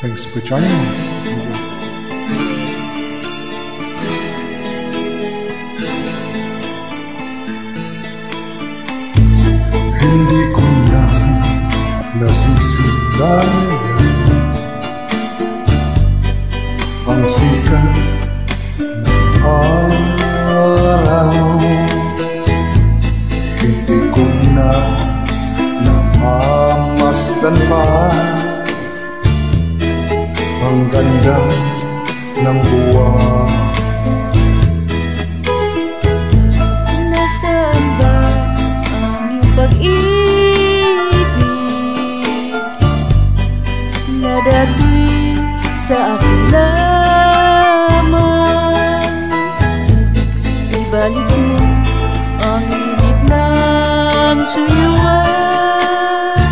Thanks for joining me. Hindi ko na nasisilayan ang sikat ng araw. Hindi ko na namamasdan pa ang ganda ng buwan. Nasaan ba ang iyong pag-ibig na dati sa akin lamang? Ibalik mo ang init ng suyuan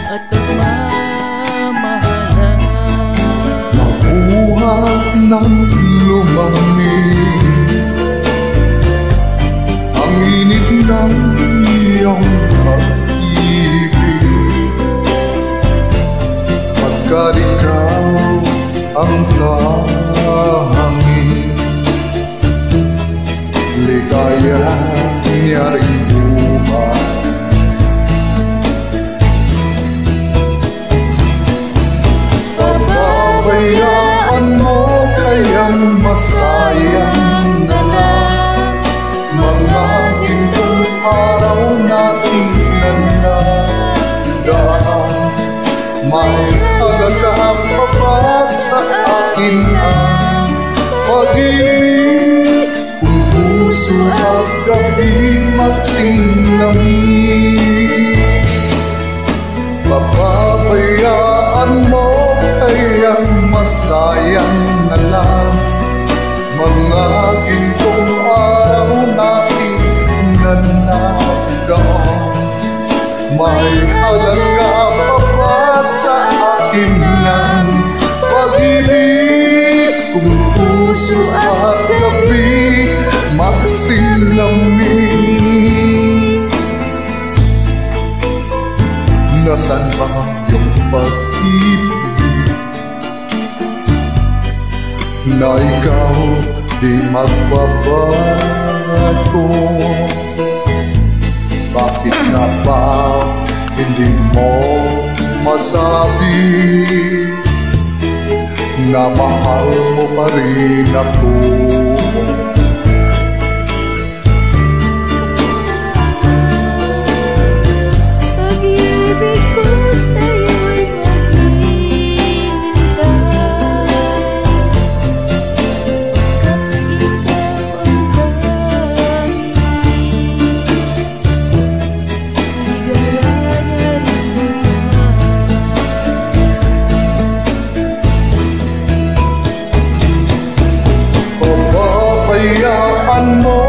at pagmamahalan. Mabuhat ng lumamig ang init ng iyong pag-ibig, pagkat ikaw ang tanging ligaya niya rin buhay. Pababayaan mo kayang masayang na lang mga gintong araw nating nanandaan. May halaga pa ba sa akin ang pag-ibig kung puso at gabi magsinlamig? Pababayaan mo kayang masayang na lang mga gintong araw natin nanandaan. May halaga pa ba sa akin ng pag-ibig kung puso at gabi magsinlamig? Nasaan ba yung pag-ibig na ikaw di magbabago? Bakit na ba hindi mo masabi na mahal mo pa rin ako? Pag-ibig ko sa'yo'y Pababayaan mo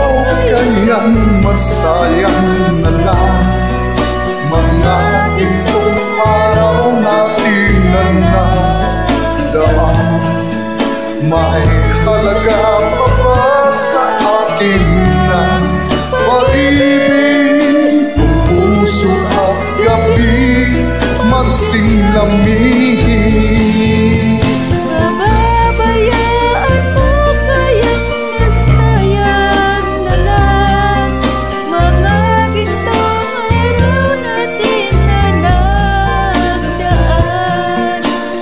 kayang masayang na lang mga gintong araw natin nanandaan. May halaga pa ba sa akin ng pag-ibig kung puso at gabi magsinlamig?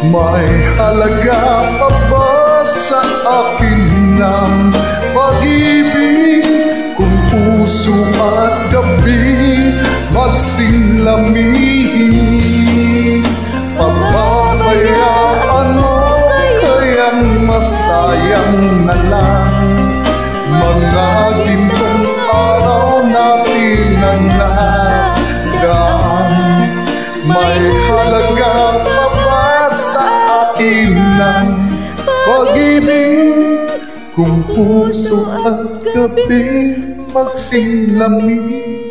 May halaga pa ba sa akin ng pag-ibig kung puso at gabi magsinlamig? Pababayaan mo kayang masayang na lang mga gintong araw natin nanandaan. May halaga pa ba sa akin ng pag-ibig kung puso at gabi magsinlamig?